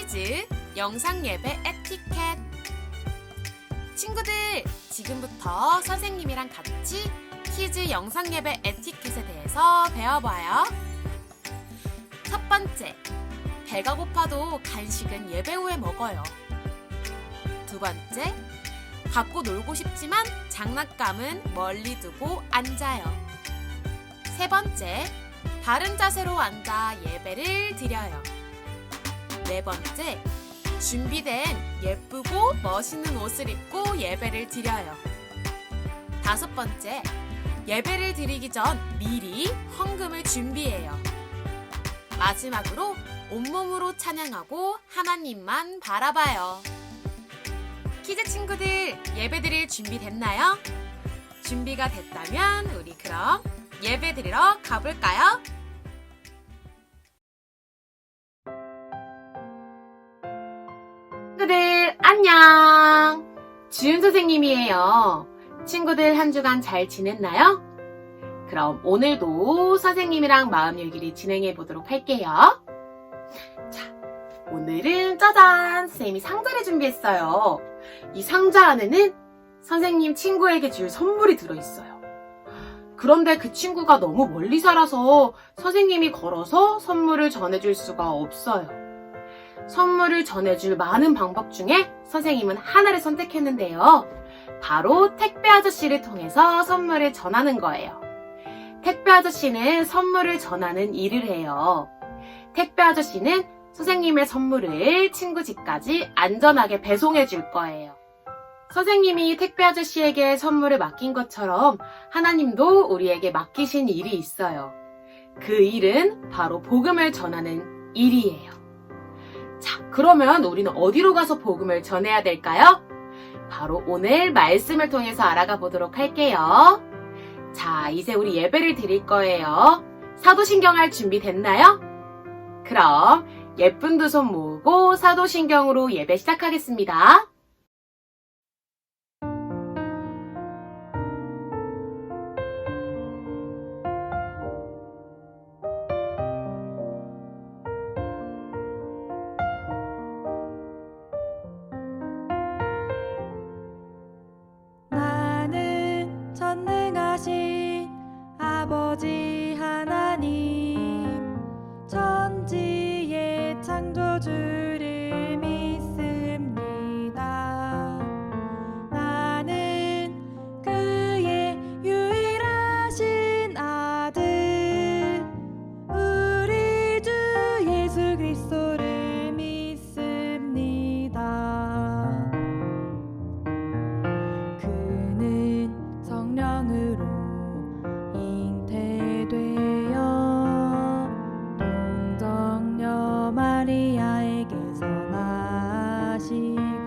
퀴즈 영상예배 에티켓. 친구들, 지금부터 선생님이랑 같이 퀴즈 영상예배 에티켓에 대해서 배워봐요. 첫 번째, 배가 고파도 간식은 예배 후에 먹어요. 두 번째, 갖고 놀고 싶지만 장난감은 멀리 두고 앉아요. 세 번째, 바른 자세로 앉아 예배를 드려요. 네 번째, 준비된 예쁘고 멋있는 옷을 입고 예배를 드려요. 다섯 번째, 예배를 드리기 전 미리 헌금을 준비해요. 마지막으로 온몸으로 찬양하고 하나님만 바라봐요. 퀴즈 친구들, 예배 드릴 준비 됐나요? 준비가 됐다면 우리 그럼 예배 드리러 가볼까요? 친구들 안녕! 주윤 선생님이에요. 친구들 한 주간 잘 지냈나요? 그럼 오늘도 선생님이랑 마음일기를 진행해 보도록 할게요. 자, 오늘은 짜잔! 선생님이 상자를 준비했어요. 이 상자 안에는 선생님 친구에게 줄 선물이 들어있어요. 그런데 그 친구가 너무 멀리 살아서 선생님이 걸어서 선물을 전해줄 수가 없어요. 선물을 전해줄 많은 방법 중에 선생님은 하나를 선택했는데요. 바로 택배 아저씨를 통해서 선물을 전하는 거예요. 택배 아저씨는 선물을 전하는 일을 해요. 택배 아저씨는 선생님의 선물을 친구 집까지 안전하게 배송해 줄 거예요. 선생님이 택배 아저씨에게 선물을 맡긴 것처럼 하나님도 우리에게 맡기신 일이 있어요. 그 일은 바로 복음을 전하는 일이에요. 자, 그러면 우리는 어디로 가서 복음을 전해야 될까요? 바로 오늘 말씀을 통해서 알아가 보도록 할게요. 자, 이제 우리 예배를 드릴 거예요. 사도신경 할 준비 됐나요? 그럼 예쁜 두 손 모으고 사도신경으로 예배 시작하겠습니다. 나는 전능하신 아버지 하나님 천지의 창조주를 믿습니다. 나는 그의 유일하신 아들 우리 주 예수 그리스도를 믿습니다. 그는 성령으로 잉태되어 동정녀 마리아에게서 나시고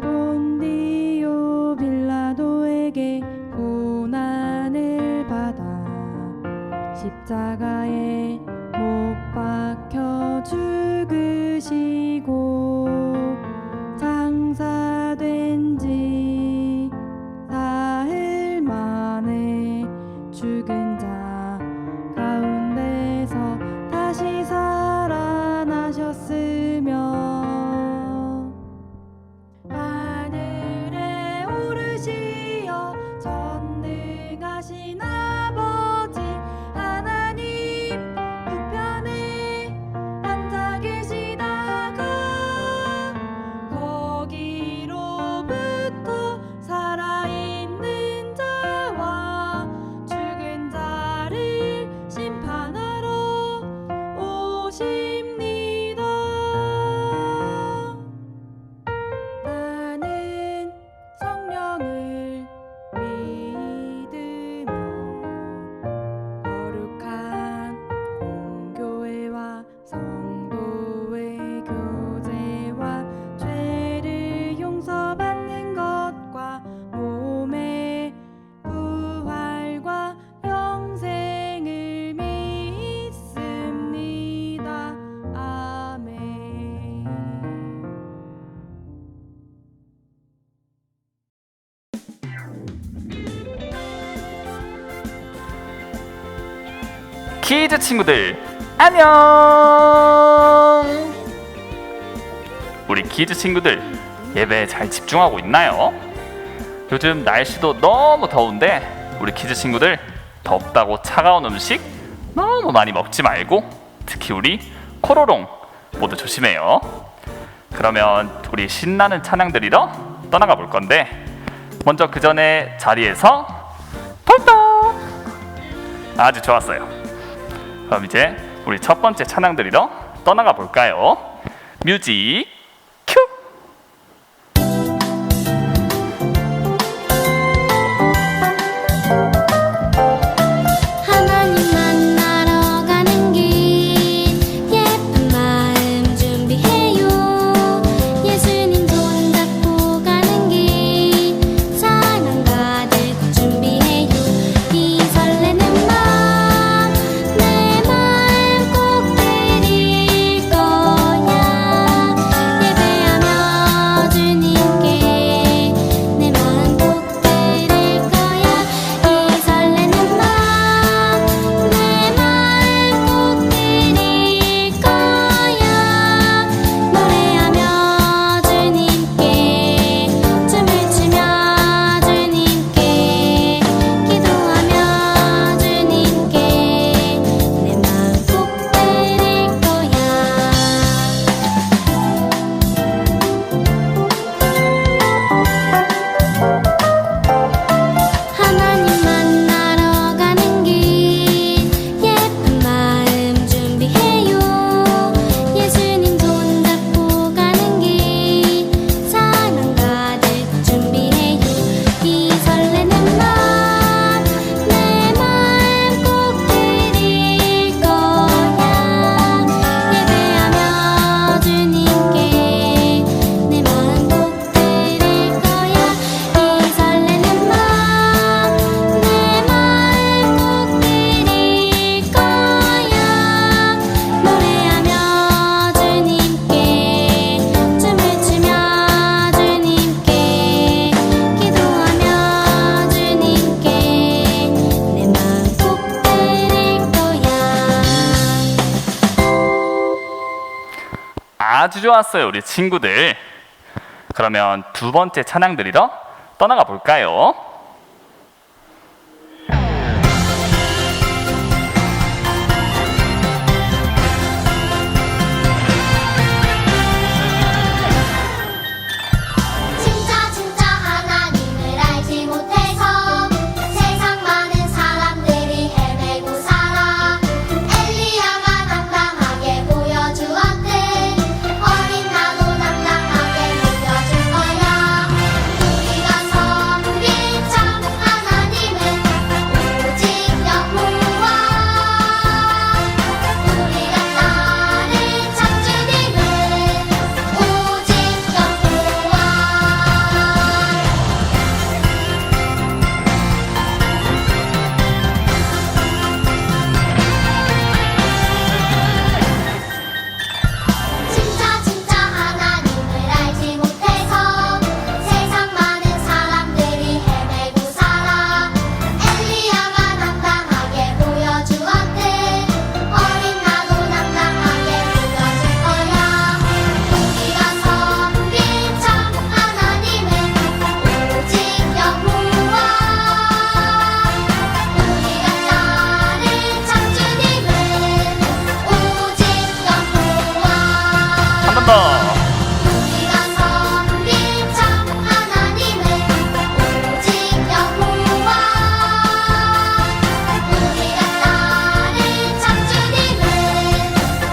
본디오 빌라도에게 고난을 받아 십자가에 못 박혀 죽으시고 장사된 지 사흘 만에 죽은 자 가운데서 다시 살아나셨으며 하늘에 오르시어 전능하신 아버지 하나님 우편에 앉아 계시다가 거기로부터 살아있는 자와 죽은 자를 심판하러 오십니다. 나는 성령을 믿으며 거룩한 공교회와 성도의 교제와 죄를 용서받는 것과 몸의 부활과 영생을 믿습니다. 아멘. 퀴즈 친구들 안녕! 우리 키즈 친구들 예배에 잘 집중하고 있나요? 요즘 날씨도 너무 더운데 우리 키즈 친구들 덥다고 차가운 음식 너무 많이 먹지 말고 특히 우리 코로롱 모두 조심해요. 그러면 우리 신나는 찬양 드리러 떠나가 볼 건데 먼저 그 전에 자리에서 펄떡! 아주 좋았어요. 그럼 이제 우리 첫 번째 찬양 드리러 떠나가 볼까요? 뮤직 큐! 하나님 만나러 가는 길 예쁜 마음 준비해요. 예수님 손잡고 가는 길 사랑 가득 준비해요. 이 설레는 마음 내 마음 꼭 드릴 거야. 예배하며 주님께 내 마음 꼭 드릴 거야. 이 설레는 마음 내 마음 꼭 드릴 거야. 노래하며 주님께 춤을 추며 주님께 기도하며 주님께 내 마음 꼭 드릴 거야. 하나님 만나러 가는 길 예쁜 마음 준비해요. 예수님 손잡고 가는 길 사랑 가득 준비해요. 이 설레는 마음 내 마음 꼭 드릴 거야. 예배하며 주님께 내 마음 꼭 드릴 거야. 이 설레는 마음 내 마음 꼭 드릴 거야. 노래하며 주님께 춤을 추며 주님께 기도하며 주님께 내 마음 꼭 드릴 거야. 아주 좋았어요, 우리 친구들. 그러면 두 번째 찬양 드리러 떠나가 볼까요? 진짜 하나님을 알지 못해서 세상 많은 사람들이 헤매고 살아. 엘리야가 당당하게 보여주었듯 어린 나도 당당하게 믿어줄 거야. 우리가 섬길 참 하나님은 오직 여호와. 우리가 따를 참 주님은 오직 여호와. 진짜 하나님을 알지 못해서 세상 많은 사람들이 헤매고 살아. 엘리야가 당당하게 보여주었듯 어린 나도 당당하게 믿어줄 거야. 우리가 섬길 참 하나님은 오직 여호와. 우리가 따를 참 주님은 오직 여호와. 한 번 더. 우리가 섬길 참 하나님은 오직 여호와. 우리가 따를 참 주님은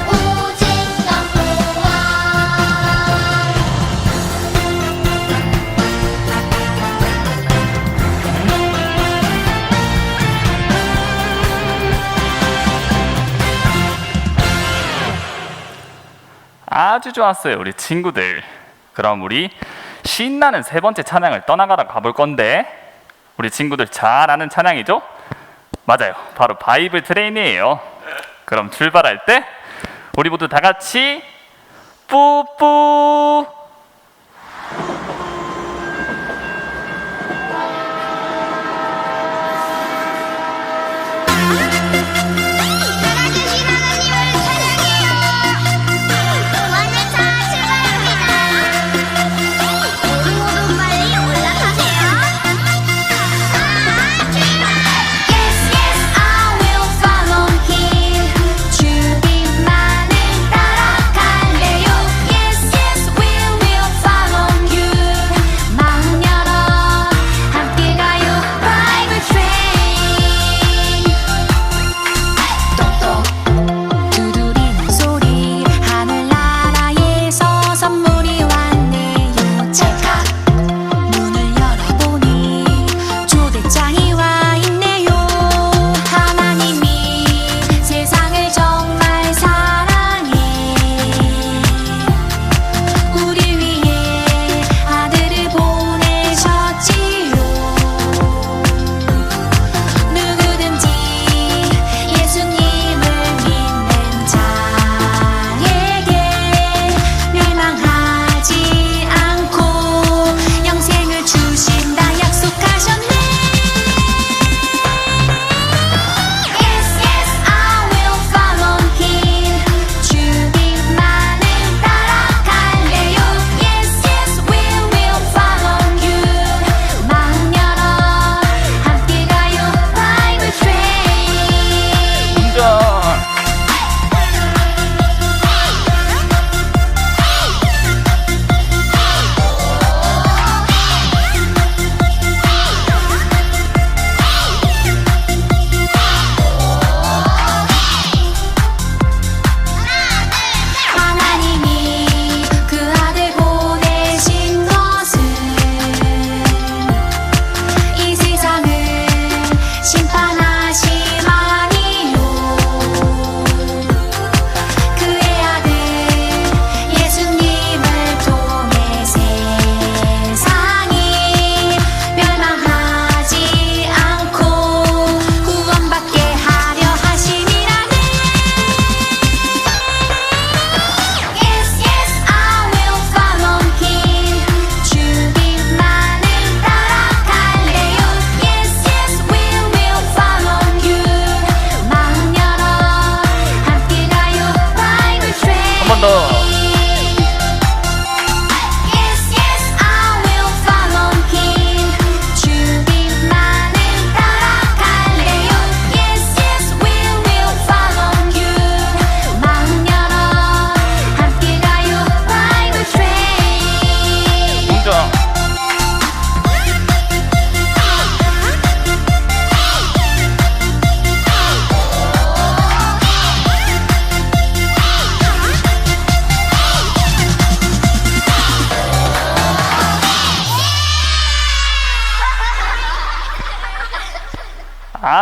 오직 여호와. 아주 좋았어요, 우리 친구들. 그럼 우리 신나는 세 번째 찬양을 떠나가러 가볼 건데 우리 친구들 잘 아는 찬양이죠? 맞아요, 바로 바이블 트레인이에요. 그럼 출발할 때 우리 모두 다 같이 뿌뿌. 살아계신 하나님을 찬양해요. 오늘 잘 출발합니다.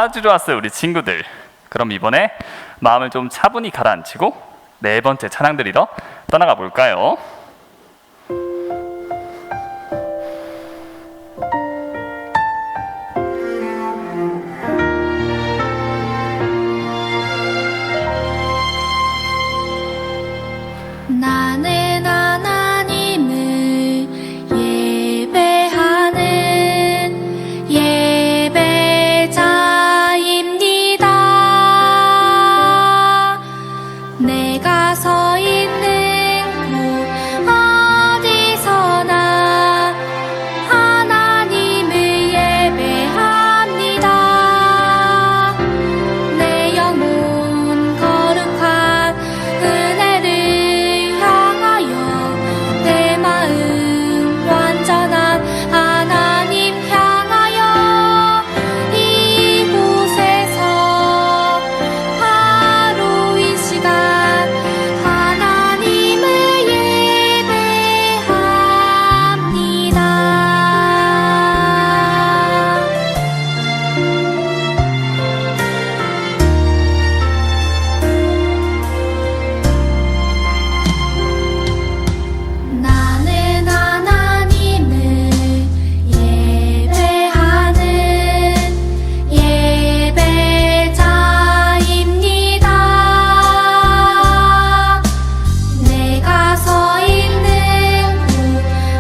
아주 좋았어요, 우리 친구들. 그럼 이번에 마음을 좀 차분히 가라앉히고 네 번째 찬양 드리러 떠나가 볼까요? 나는 하나님을 예배하는 예배자입니다. 내가 서 있는 곳 어디서나 하나님을 예배합니다. 내 영혼 거룩한 은혜를 향하여 내 마음 완전한 하나님 향하여 이곳에서 바로 이 시간 하나님을 예배합니다. 나는 하나님을 예배하는 예배자입니다. 내가 서 있는 곳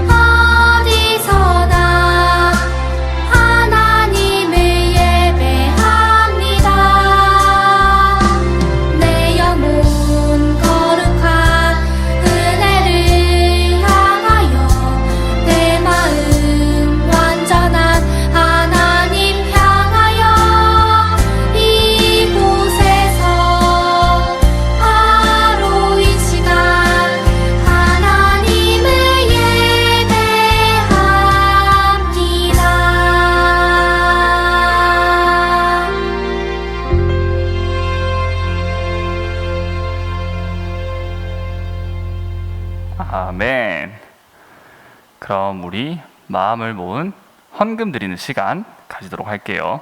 어디서나 하나님을 예배합니다. 내 영혼 거룩한 은혜를 향하여 내 마음 완전한 하나님 향하여 이곳에서 바로 이 시간 하나님을 예배합니다. 아멘. 그럼 우리 마음을 모은 헌금 드리는 시간 가지도록 할게요.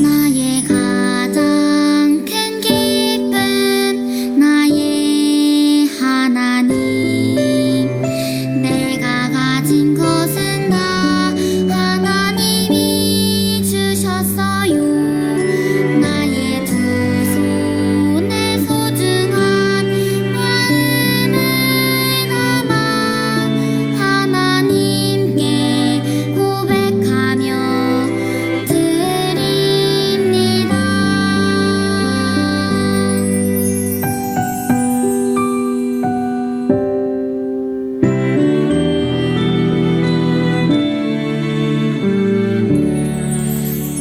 나의 가장 큰 기쁨 나의 하나님 내가 가진 것은 다 하나님이 주셨어요. 나의 두 손에 소중한 마음을 담아 하나님께 고백하며 드립니다.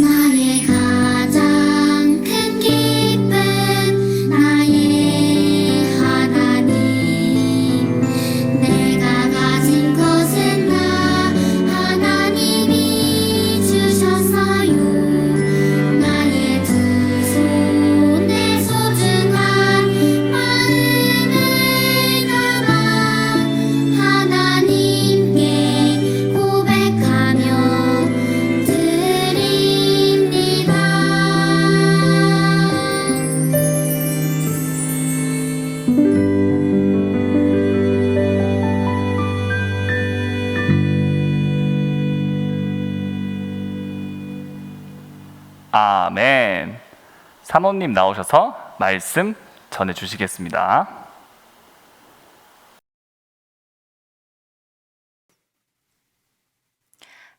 나의 가장 큰 기쁨 나의 하나님 내가 가진 것은 다 하나님이 주셨어요. 나의 두 손에 소중한 마음을 담아 하나님께 고백하며 드립니다. 아멘. 사모님 나오셔서 말씀 전해 주시겠습니다.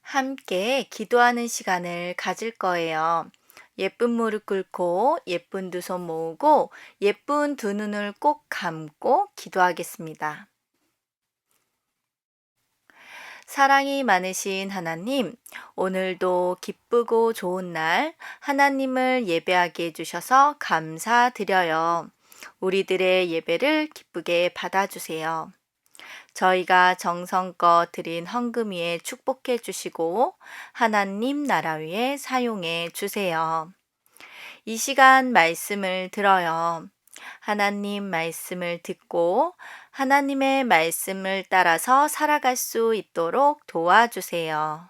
함께 기도하는 시간을 가질 거예요. 예쁜 무릎 꿇고 예쁜 두 손 모으고 예쁜 두 눈을 꼭 감고 기도하겠습니다. 사랑이 많으신 하나님, 오늘도 기쁘고 좋은 날 하나님을 예배하게 해주셔서 감사드려요. 우리들의 예배를 기쁘게 받아주세요. 저희가 정성껏 드린 헌금 위에 축복해 주시고 하나님 나라 위에 사용해 주세요. 이 시간 말씀을 들어요. 하나님 말씀을 듣고 하나님의 말씀을 따라서 살아갈 수 있도록 도와주세요.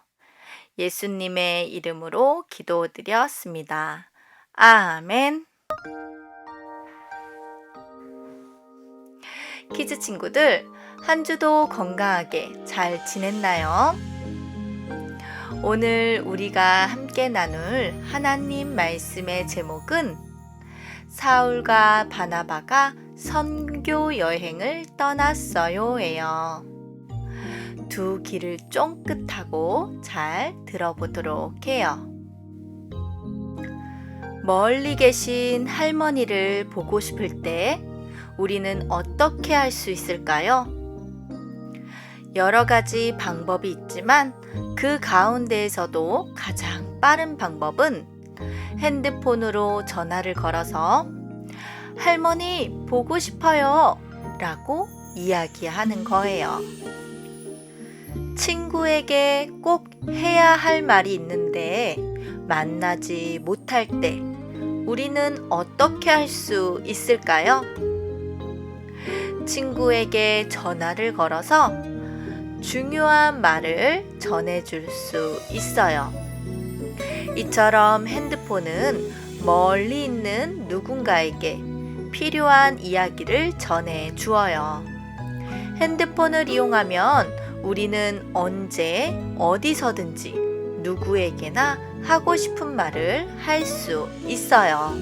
예수님의 이름으로 기도드렸습니다. 아멘. 키즈 친구들, 한 주도 건강하게 잘 지냈나요? 오늘 우리가 함께 나눌 하나님 말씀의 제목은 사울과 바나바가 선교 여행을 떠났어요 예요. 두 귀를 쫑긋하고 잘 들어보도록 해요. 멀리 계신 할머니를 보고 싶을 때 우리는 어떻게 할 수 있을까요? 여러 가지 방법이 있지만 그 가운데에서도 가장 빠른 방법은 핸드폰으로 전화를 걸어서 할머니 보고 싶어요 라고 이야기하는 거예요. 친구에게 꼭 해야 할 말이 있는데 만나지 못할 때 우리는 어떻게 할 수 있을까요? 친구에게 전화를 걸어서 중요한 말을 전해줄 수 있어요. 이처럼 핸드폰은 멀리 있는 누군가에게 필요한 이야기를 전해 주어요. 핸드폰을 이용하면 우리는 언제 어디서든지 누구에게나 하고 싶은 말을 할 수 있어요.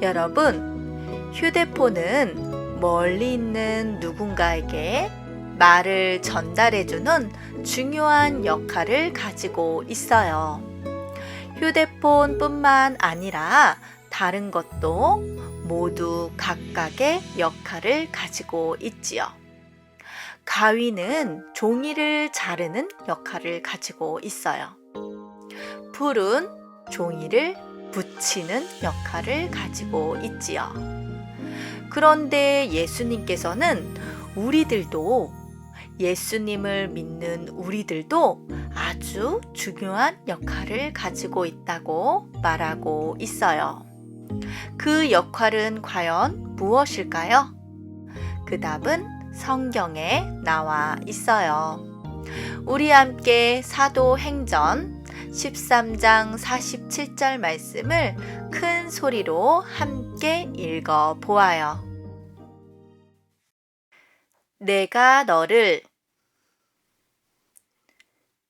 여러분, 휴대폰은 멀리 있는 누군가에게 말을 전달해주는 중요한 역할을 가지고 있어요. 휴대폰뿐만 아니라 다른 것도 모두 각각의 역할을 가지고 있지요. 가위는 종이를 자르는 역할을 가지고 있어요. 풀은 종이를 붙이는 역할을 가지고 있지요. 그런데 예수님께서는 예수님을 믿는 우리들도 아주 중요한 역할을 가지고 있다고 말하고 있어요. 그 역할은 과연 무엇일까요? 그 답은 성경에 나와 있어요. 우리 함께 사도행전 13장 47절 말씀을 큰 소리로 함께 읽어 보아요. 내가 너를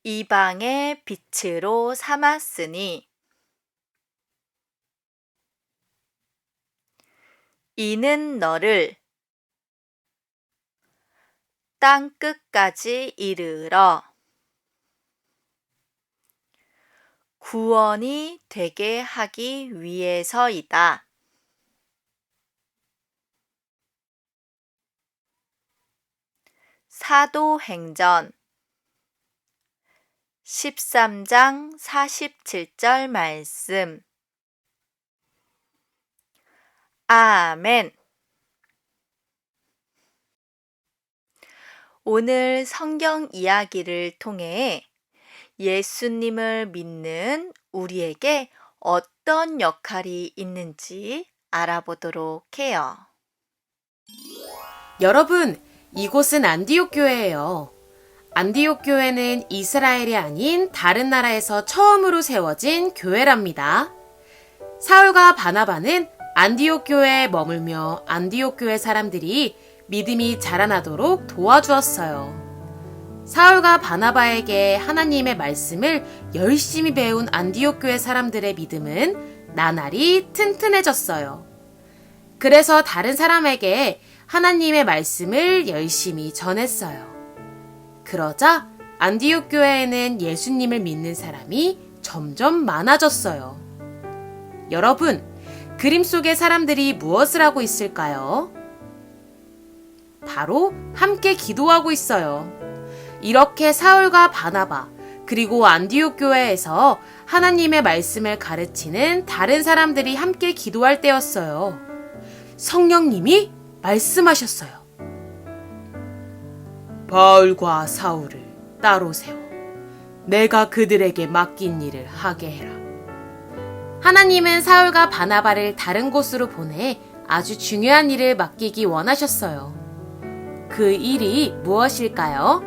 이방의 빛으로 삼았으니 이는 너를 땅 끝까지 이르러 구원이 되게 하기 위해서이다. 사도행전 13장 47절 말씀. 아멘. 오늘 성경 이야기를 통해 예수님을 믿는 우리에게 어떤 역할이 있는지 알아보도록 해요. 여러분, 이곳은 안디옥 교회예요. 안디옥 교회는 이스라엘이 아닌 다른 나라에서 처음으로 세워진 교회랍니다. 사울과 바나바는 안디옥 교회에 머물며 안디옥 교회 사람들이 믿음이 자라나도록 도와주었어요. 사울과 바나바에게 하나님의 말씀을 열심히 배운 안디옥 교회 사람들의 믿음은 나날이 튼튼해졌어요. 그래서 다른 사람에게 하나님의 말씀을 열심히 전했어요. 그러자 안디옥 교회에는 예수님을 믿는 사람이 점점 많아졌어요. 여러분, 그림 속의 사람들이 무엇을 하고 있을까요? 바로 함께 기도하고 있어요. 이렇게 사울과 바나바, 그리고 안디옥 교회에서 하나님의 말씀을 가르치는 다른 사람들이 함께 기도할 때였어요. 성령님이 말씀하셨어요. 바울과 사울을 따로 세워 내가 그들에게 맡긴 일을 하게 해라. 하나님은 사울과 바나바를 다른 곳으로 보내 아주 중요한 일을 맡기기 원하셨어요. 그 일이 무엇일까요?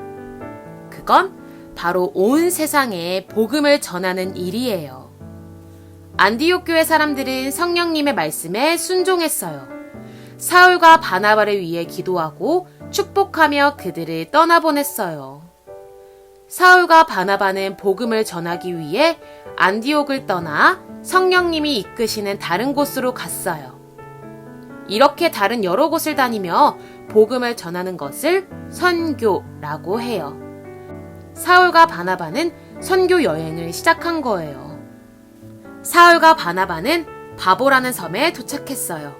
그건 바로 온 세상에 복음을 전하는 일이에요. 안디옥 교회 사람들은 성령님의 말씀에 순종했어요. 사울과 바나바를 위해 기도하고 축복하며 그들을 떠나보냈어요. 사울과 바나바는 복음을 전하기 위해 안디옥을 떠나 성령님이 이끄시는 다른 곳으로 갔어요. 이렇게 다른 여러 곳을 다니며 복음을 전하는 것을 선교라고 해요. 사울과 바나바는 선교 여행을 시작한 거예요. 사울과 바나바는 바보라는 섬에 도착했어요.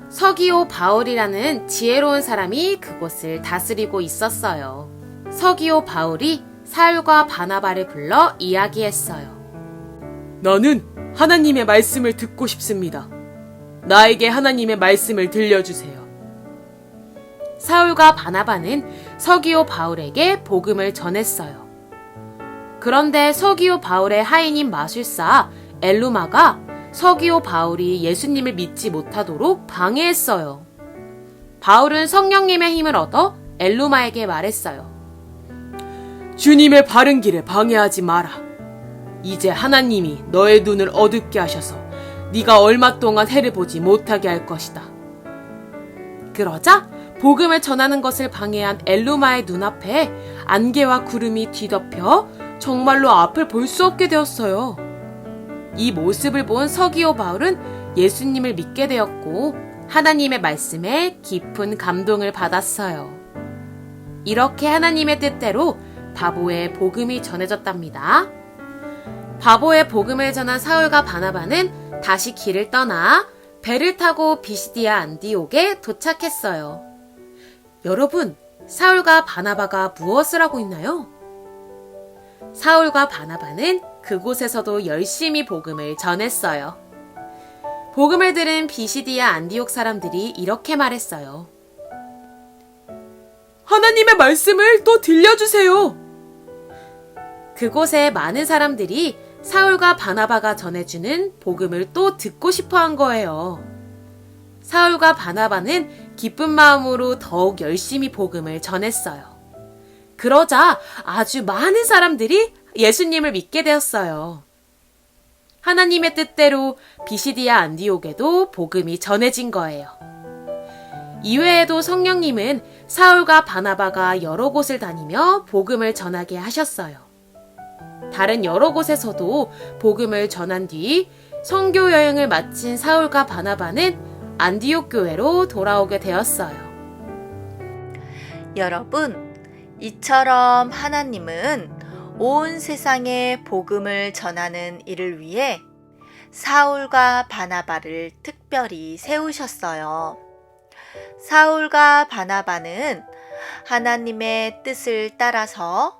서기오 바울이라는 지혜로운 사람이 그곳을 다스리고 있었어요. 서기오 바울이 사울과 바나바를 불러 이야기했어요. 나는 하나님의 말씀을 듣고 싶습니다. 나에게 하나님의 말씀을 들려주세요. 사울과 바나바는 서기오 바울에게 복음을 전했어요. 그런데 서기오 바울의 하인인 마술사 엘루마가 서기오 바울이 예수님을 믿지 못하도록 방해했어요. 바울은 성령님의 힘을 얻어 엘루마에게 말했어요. 주님의 바른 길에 방해하지 마라. 이제 하나님이 너의 눈을 어둡게 하셔서 네가 얼마 동안 해를 보지 못하게 할 것이다. 그러자 복음을 전하는 것을 방해한 엘루마의 눈앞에 안개와 구름이 뒤덮여 정말로 앞을 볼 수 없게 되었어요. 이 모습을 본 서기오 바울은 예수님을 믿게 되었고 하나님의 말씀에 깊은 감동을 받았어요. 이렇게 하나님의 뜻대로 바보의 복음이 전해졌답니다. 바보의 복음을 전한 사울과 바나바는 다시 길을 떠나 배를 타고 비시디아 안디옥에 도착했어요. 여러분, 사울과 바나바가 무엇을 하고 있나요? 사울과 바나바는 그곳에서도 열심히 복음을 전했어요. 복음을 들은 비시디아 안디옥 사람들이 이렇게 말했어요. 하나님의 말씀을 또 들려주세요. 그곳에 많은 사람들이 사울과 바나바가 전해주는 복음을 또 듣고 싶어 한 거예요. 사울과 바나바는 기쁜 마음으로 더욱 열심히 복음을 전했어요. 그러자 아주 많은 사람들이 예수님을 믿게 되었어요. 하나님의 뜻대로 비시디아 안디옥에도 복음이 전해진 거예요. 이외에도 성령님은 사울과 바나바가 여러 곳을 다니며 복음을 전하게 하셨어요. 다른 여러 곳에서도 복음을 전한 뒤 선교 여행을 마친 사울과 바나바는 안디옥 교회로 돌아오게 되었어요. 여러분, 이처럼 하나님은 온 세상에 복음을 전하는 일을 위해 사울과 바나바를 특별히 세우셨어요. 사울과 바나바는 하나님의 뜻을 따라서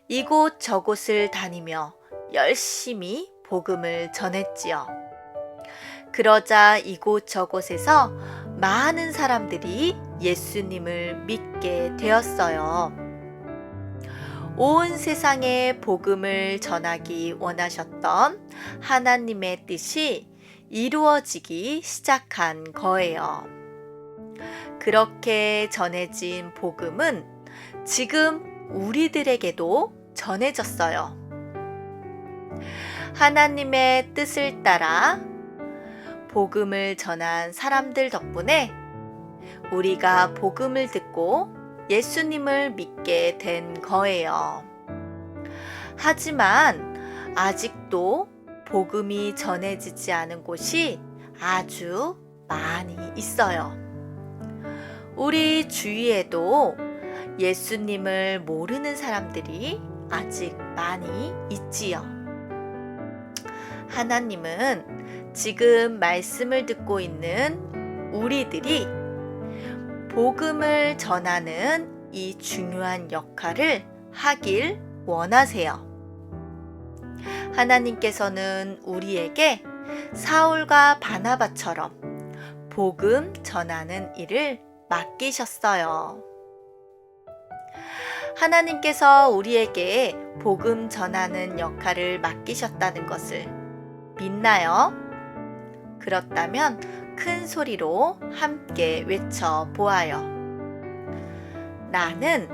이곳 저곳을 다니며 열심히 복음을 전했지요. 그러자 이곳 저곳에서 많은 사람들이 예수님을 믿게 되었어요. 온 세상에 복음을 전하기 원하셨던 하나님의 뜻이 이루어지기 시작한 거예요. 그렇게 전해진 복음은 지금 우리들에게도 전해졌어요. 하나님의 뜻을 따라 복음을 전한 사람들 덕분에 우리가 복음을 듣고 예수님을 믿게 된 거예요. 하지만 아직도 복음이 전해지지 않은 곳이 아주 많이 있어요. 우리 주위에도 예수님을 모르는 사람들이 아직 많이 있지요. 하나님은 지금 말씀을 듣고 있는 우리들이 복음을 전하는 이 중요한 역할을 하길 원하세요. 하나님께서는 우리에게 사울과 바나바처럼 복음 전하는 일을 맡기셨어요. 하나님께서 우리에게 복음 전하는 역할을 맡기셨다는 것을 믿나요? 그렇다면 큰 소리로 함께 외쳐 보아요. 나는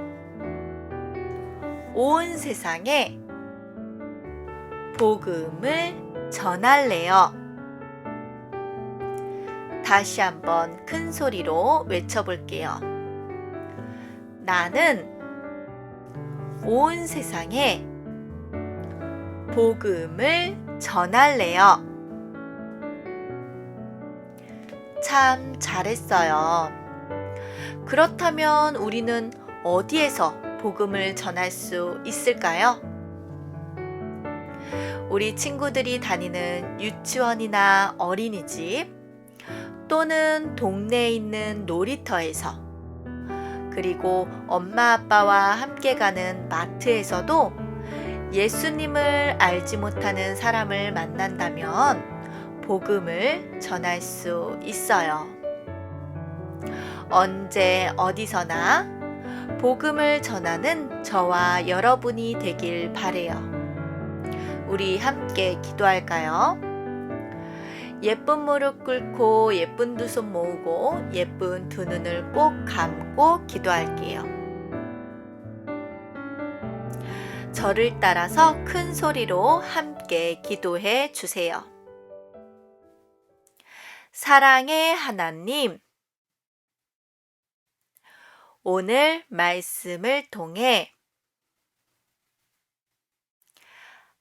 온 세상에 복음을 전할래요. 다시 한번 큰 소리로 외쳐볼게요. 나는 온 세상에 복음을 전할래요. 참 잘했어요. 그렇다면 우리는 어디에서 복음을 전할 수 있을까요? 우리 친구들이 다니는 유치원이나 어린이집 또는 동네에 있는 놀이터에서, 그리고 엄마 아빠와 함께 가는 마트에서도 예수님을 알지 못하는 사람을 만난다면 복음을 전할 수 있어요. 언제 어디서나 복음을 전하는 저와 여러분이 되길 바래요. 우리 함께 기도할까요? 예쁜 무릎 꿇고 예쁜 두 손 모으고 예쁜 두 눈을 꼭 감고 기도할게요. 저를 따라서 큰 소리로 함께 기도해 주세요. 사랑의 하나님, 오늘 말씀을 통해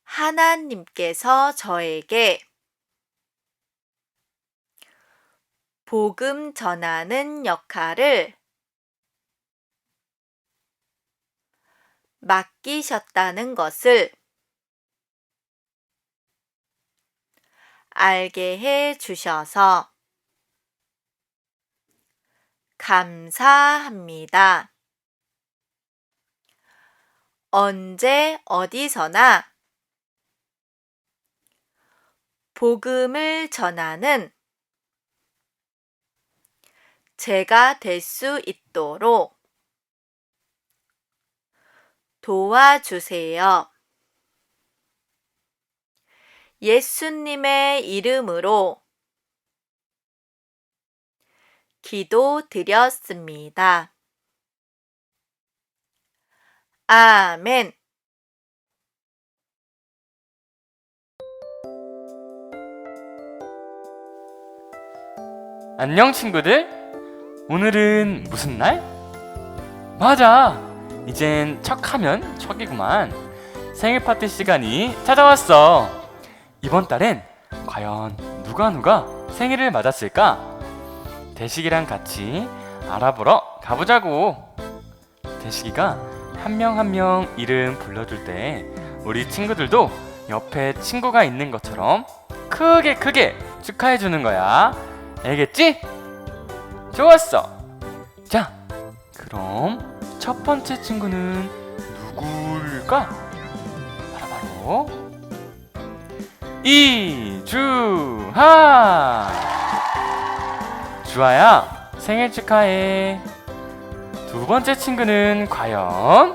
하나님께서 저에게 복음 전하는 역할을 맡기셨다는 것을 알게 해 주셔서 감사합니다. 언제 어디서나 복음을 전하는 제가 될 수 있도록 도와주세요. 예수님의 이름으로 기도드렸습니다. 아멘. 안녕 친구들. 오늘은 무슨 날? 맞아. 이젠 척하면 척이구만. 생일 파티 시간이 찾아왔어. 이번 달엔 과연 누가 생일을 맞았을까? 대식이랑 같이 알아보러 가보자고. 대식이가 한 명 한 명 이름 불러줄 때 우리 친구들도 옆에 친구가 있는 것처럼 크게 축하해주는 거야. 알겠지? 좋았어. 자, 그럼 첫 번째 친구는 누굴까? 바로 이주하. 주하야, 생일 축하해. 두 번째 친구는 과연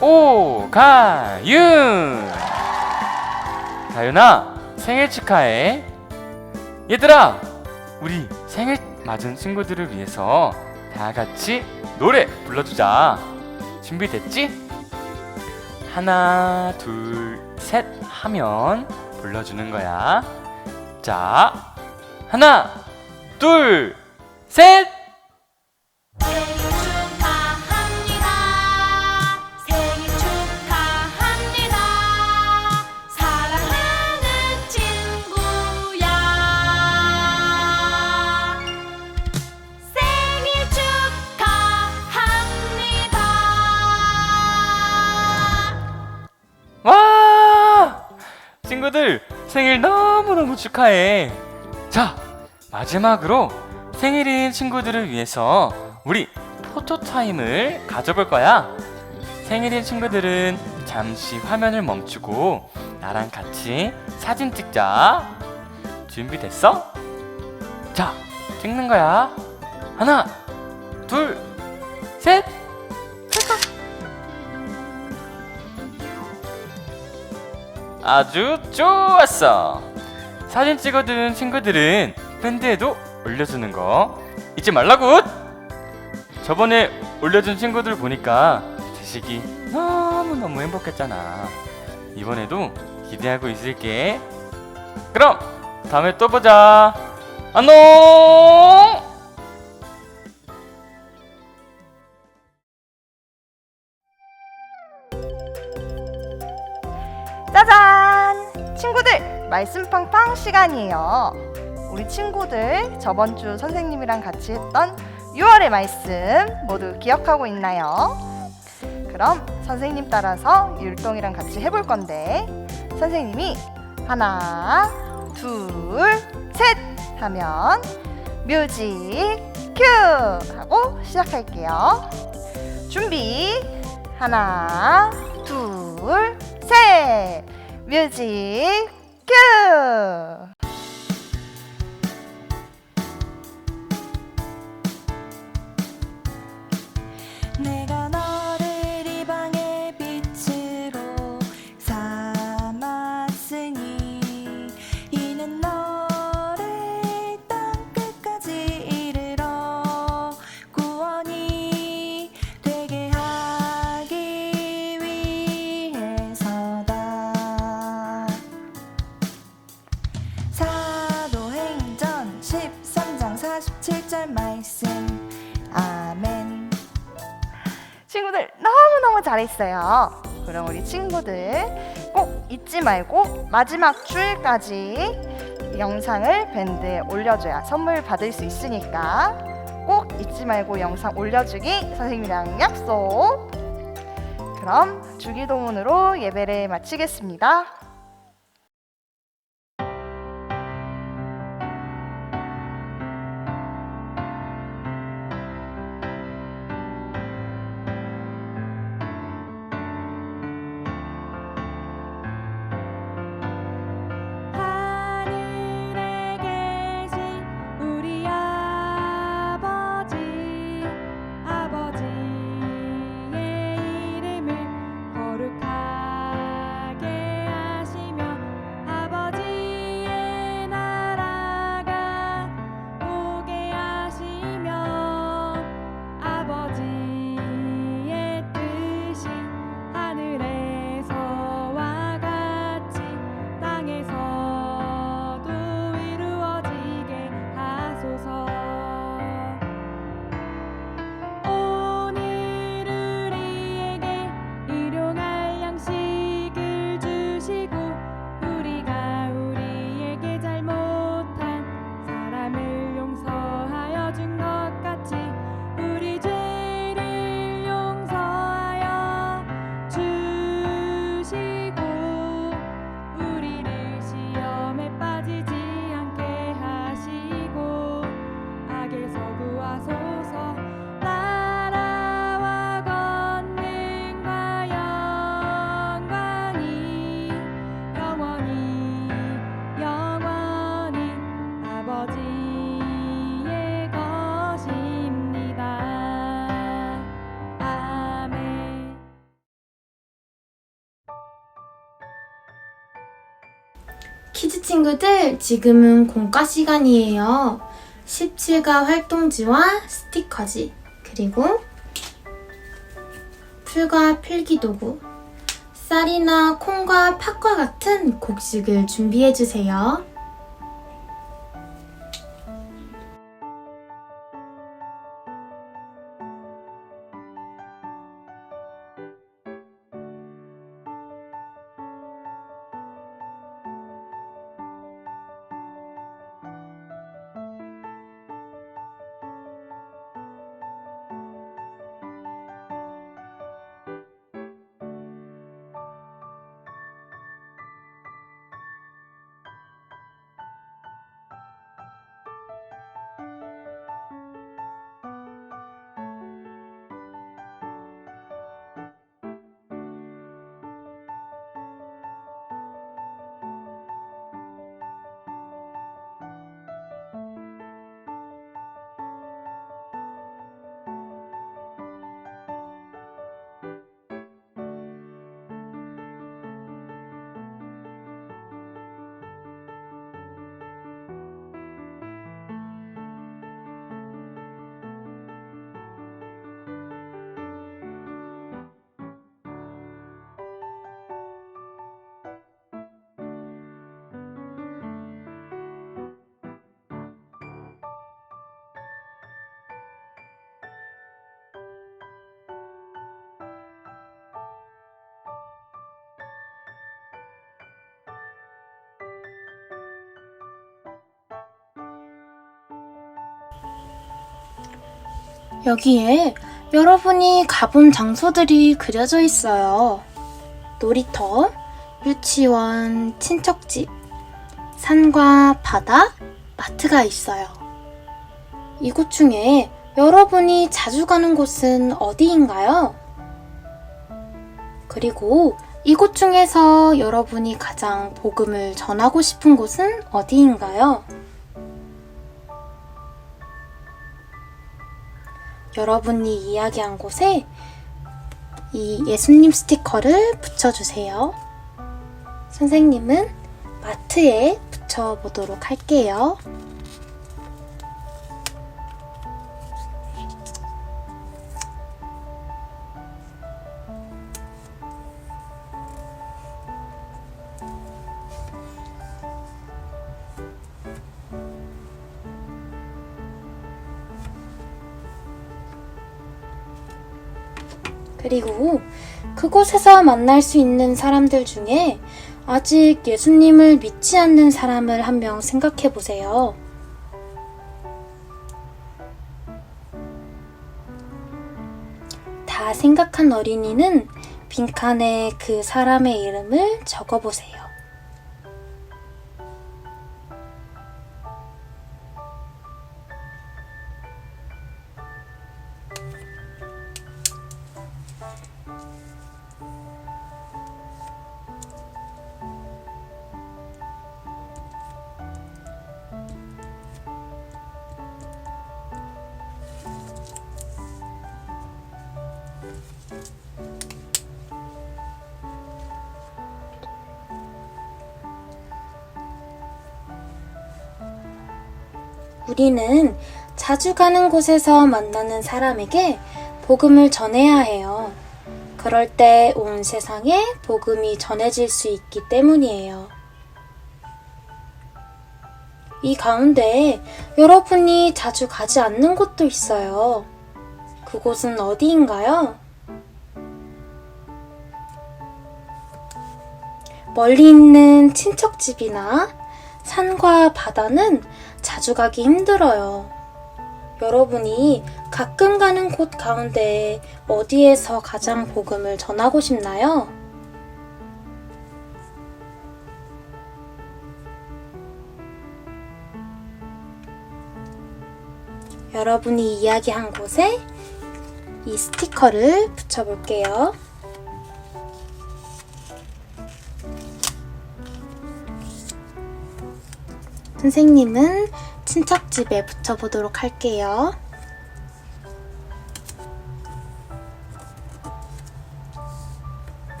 오가윤. 가윤아, 생일 축하해. 얘들아, 우리 생일 맞은 친구들을 위해서 다 같이 노래 불러주자. 준비됐지? 하나, 둘, 셋 하면 불러주는 거야. 자, 하나, 둘, 셋! 생일 축하합니다. 생일 축하합니다. 사랑하는 친구야. 생일 축하합니다. 와! 친구들 생일 너무너무 축하해. 자, 마지막으로 생일인 친구들을 위해서 우리 포토타임을 가져볼 거야. 생일인 친구들은 잠시 화면을 멈추고 나랑 같이 사진 찍자. 준비됐어? 자, 찍는 거야. 하나, 둘, 셋! 아주 좋았어. 사진 찍어둔 친구들은 밴드에도 올려주는 거 잊지 말라굿. 저번에 올려준 친구들 보니까 제식이 너무너무 행복했잖아. 이번에도 기대하고 있을게. 그럼 다음에 또 보자. 안녕. 짜잔! 친구들, 말씀팡팡 시간이에요. 우리 친구들 저번 주 선생님이랑 같이 했던 6월의 말씀 모두 기억하고 있나요? 그럼 선생님 따라서 율동이랑 같이 해볼 건데, 선생님이 하나, 둘, 셋 하면 뮤직 큐 하고 시작할게요. 준비, 하나, 둘, 셋! 뮤직 큐! 내가 너를 이 방의 빛으로 삼았으니 이는 너를 땅끝까지 이르러 구원이 되게 하기 위해서다. 사도행전 13장 47절 말씀. 아멘. 친구들 너무너무 잘했어요. 그럼 우리 친구들 꼭 잊지 말고 마지막 주일까지 영상을 밴드에 올려줘야 선물 받을 수 있으니까 꼭 잊지 말고 영상 올려주기 선생님이랑 약속. 그럼 주기도문으로 예배를 마치겠습니다. 하늘에 계신 우리 아버지, 아버지의 이름을 거룩하게 하시며 아버지의 나라가 오게 하시며 아버지의 뜻이 하늘에서와 같이 땅에서도 이루어지게 하소서. 오늘 우리에게 일용할 양식을 주시고 우리가 우리에게 잘못한 사람을 용서하여 준 것 같이 우리 죄를 용서하여 주시고 우리를 시험에 빠지지 않게 하시고 악에서 구하소서. 나라와 권능과 영광이 영원히 영원히 아버지의 것입니다. 아멘. 키즈 친구들, 지금은 공과 시간이에요. 17가 활동지와 스티커지, 그리고 풀과 필기도구, 쌀이나 콩과 팥과 같은 곡식을 준비해주세요. 여기에 여러분이 가본 장소들이 그려져 있어요. 놀이터, 유치원, 친척집, 산과 바다, 마트가 있어요. 이곳 중에 여러분이 자주 가는 곳은 어디인가요? 그리고 이곳 중에서 여러분이 가장 복음을 전하고 싶은 곳은 어디인가요? 여러분이 이야기한 곳에 이 예수님 스티커를 붙여주세요. 선생님은 마트에 붙여보도록 할게요. 그리고 그곳에서 만날 수 있는 사람들 중에 아직 예수님을 믿지 않는 사람을 한 명 생각해 보세요. 다 생각한 어린이는 빈칸에 그 사람의 이름을 적어 보세요. 우리는 자주 가는 곳에서 만나는 사람에게 복음을 전해야 해요. 그럴 때 온 세상에 복음이 전해질 수 있기 때문이에요. 이 가운데 여러분이 자주 가지 않는 곳도 있어요. 그곳은 어디인가요? 멀리 있는 친척집이나 산과 바다는 자주 가기 힘들어요. 여러분이 가끔 가는 곳 가운데 어디에서 가장 복음을 전하고 싶나요? 여러분이 이야기한 곳에 이 스티커를 붙여볼게요. 선생님은 친척집에 붙여보도록 할게요.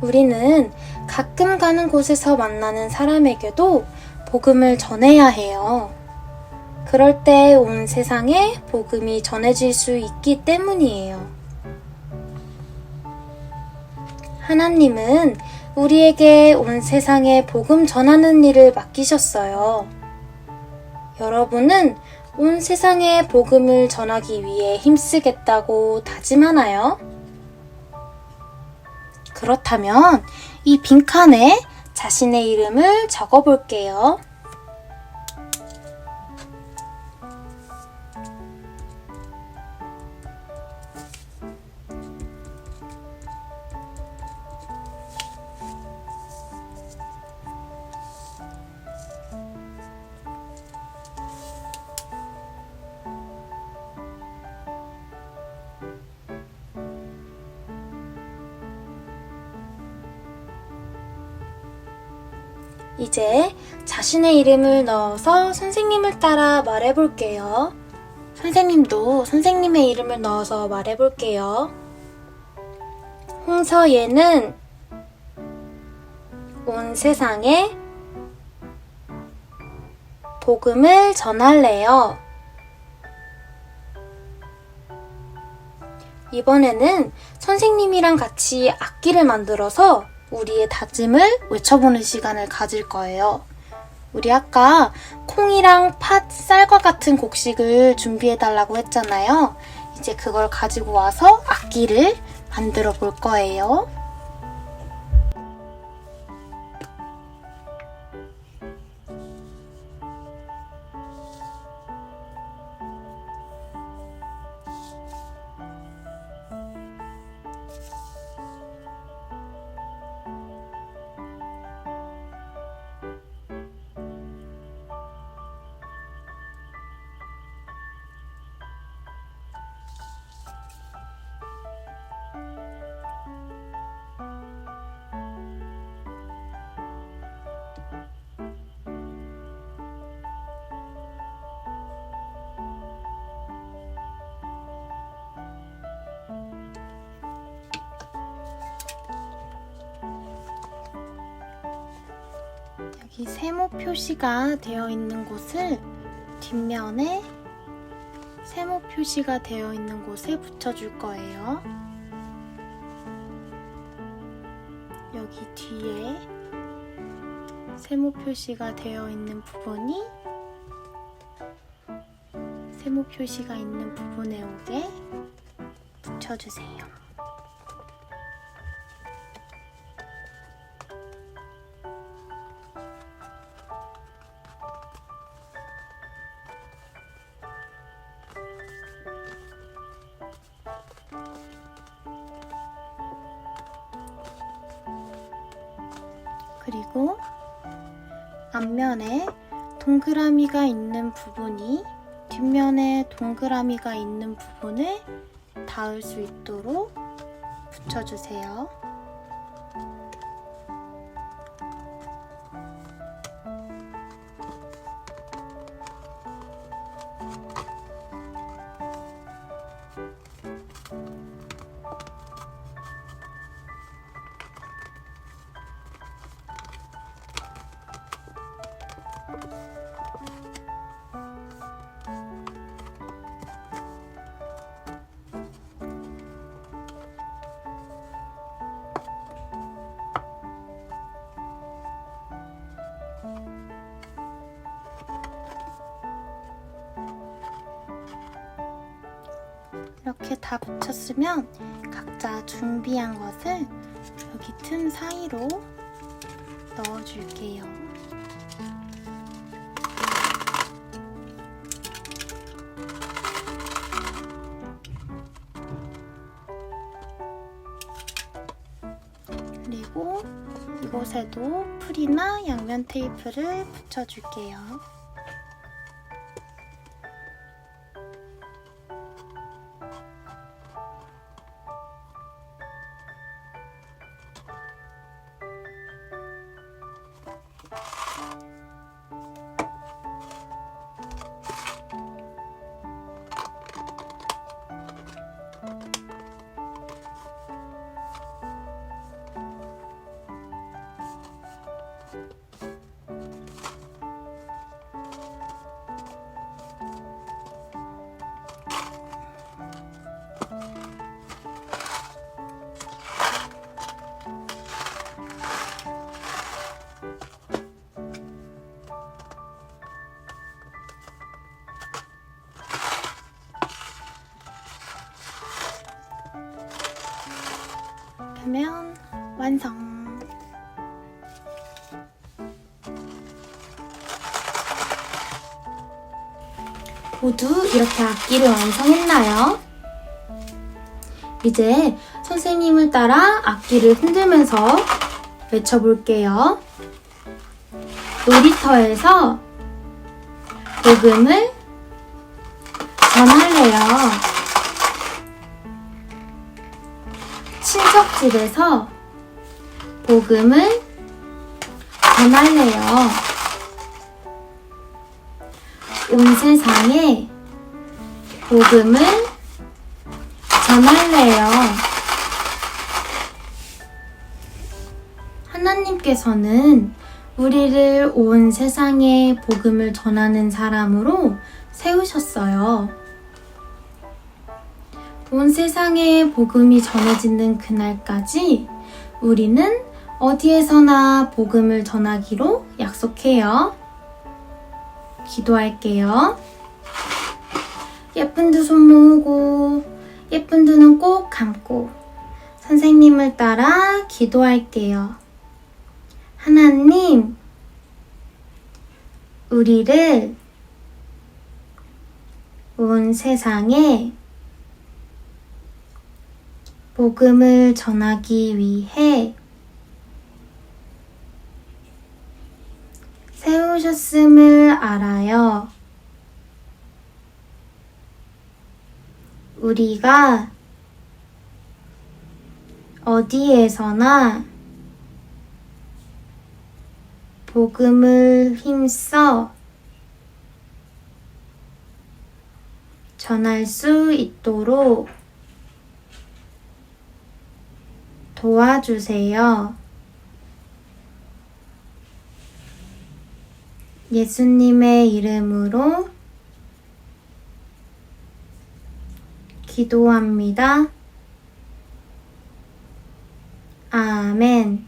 우리는 가끔 가는 곳에서 만나는 사람에게도 복음을 전해야 해요. 그럴 때 온 세상에 복음이 전해질 수 있기 때문이에요. 하나님은 우리에게 온 세상에 복음 전하는 일을 맡기셨어요. 여러분은 온 세상에 복음을 전하기 위해 힘쓰겠다고 다짐하나요? 그렇다면 이 빈칸에 자신의 이름을 적어 볼게요. 이제 자신의 이름을 넣어서 선생님을 따라 말해볼게요. 선생님도 선생님의 이름을 넣어서 말해볼게요. 홍서예는 온 세상에 복음을 전할래요. 이번에는 선생님이랑 같이 악기를 만들어서 우리의 다짐을 외쳐보는 시간을 가질 거예요. 우리 아까 콩이랑 팥, 쌀과 같은 곡식을 준비해달라고 했잖아요. 이제 그걸 가지고 와서 악기를 만들어 볼 거예요. 세모 표시가 되어 있는 곳을 뒷면에 세모 표시가 되어 있는 곳에 붙여줄 거예요. 여기 뒤에 세모 표시가 되어 있는 부분이 세모 표시가 있는 부분에 오게 붙여주세요. 그리고 앞면에 동그라미가 있는 부분이 뒷면에 동그라미가 있는 부분에 닿을 수 있도록 붙여주세요. 이렇게 다 붙였으면 각자 준비한 것을 여기 틈 사이로 넣어줄게요. 그리고 이곳에도 풀이나 양면 테이프를 붙여줄게요. 그러면 완성! 모두 이렇게 악기를 완성했나요? 이제 선생님을 따라 악기를 흔들면서 외쳐볼게요. 놀이터에서 복음을 전할래요. 친척집에서 복음을 전할래요. 온 세상에 복음을 전할래요. 하나님께서는 우리를 온 세상에 복음을 전하는 사람으로 세우셨어요. 온 세상에 복음이 전해지는 그날까지 우리는 어디에서나 복음을 전하기로 약속해요. 기도할게요. 예쁜 두 손 모으고 예쁜 두 눈 꼭 감고 선생님을 따라 기도할게요. 하나님, 우리를 온 세상에 복음을 전하기 위해 세우셨음을 알아요. 우리가 어디에서나 복음을 힘써 전할 수 있도록 도와주세요. 예수님의 이름으로 기도합니다. 아멘.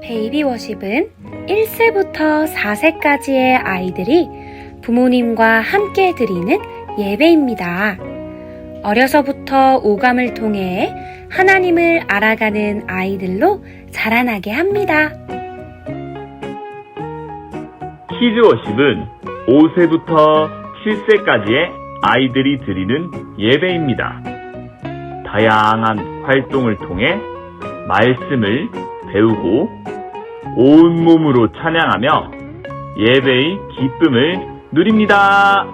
베이비 워십은 1세부터 4세까지의 아이들이 부모님과 함께 드리는 예배입니다. 어려서부터 오감을 통해 하나님을 알아가는 아이들로 자라나게 합니다. 키즈워십은 5세부터 7세까지의 아이들이 드리는 예배입니다. 다양한 활동을 통해 말씀을 배우고 온몸으로 찬양하며 예배의 기쁨을 누립니다.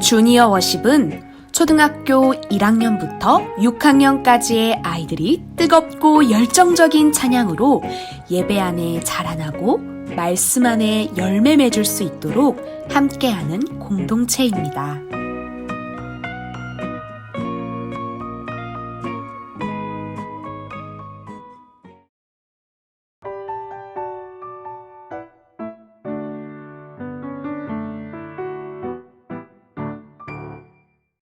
주니어 워십은 초등학교 1학년부터 6학년까지의 아이들이 뜨겁고 열정적인 찬양으로 예배 안에 자라나고 말씀 안에 열매 맺을 수 있도록 함께하는 공동체입니다.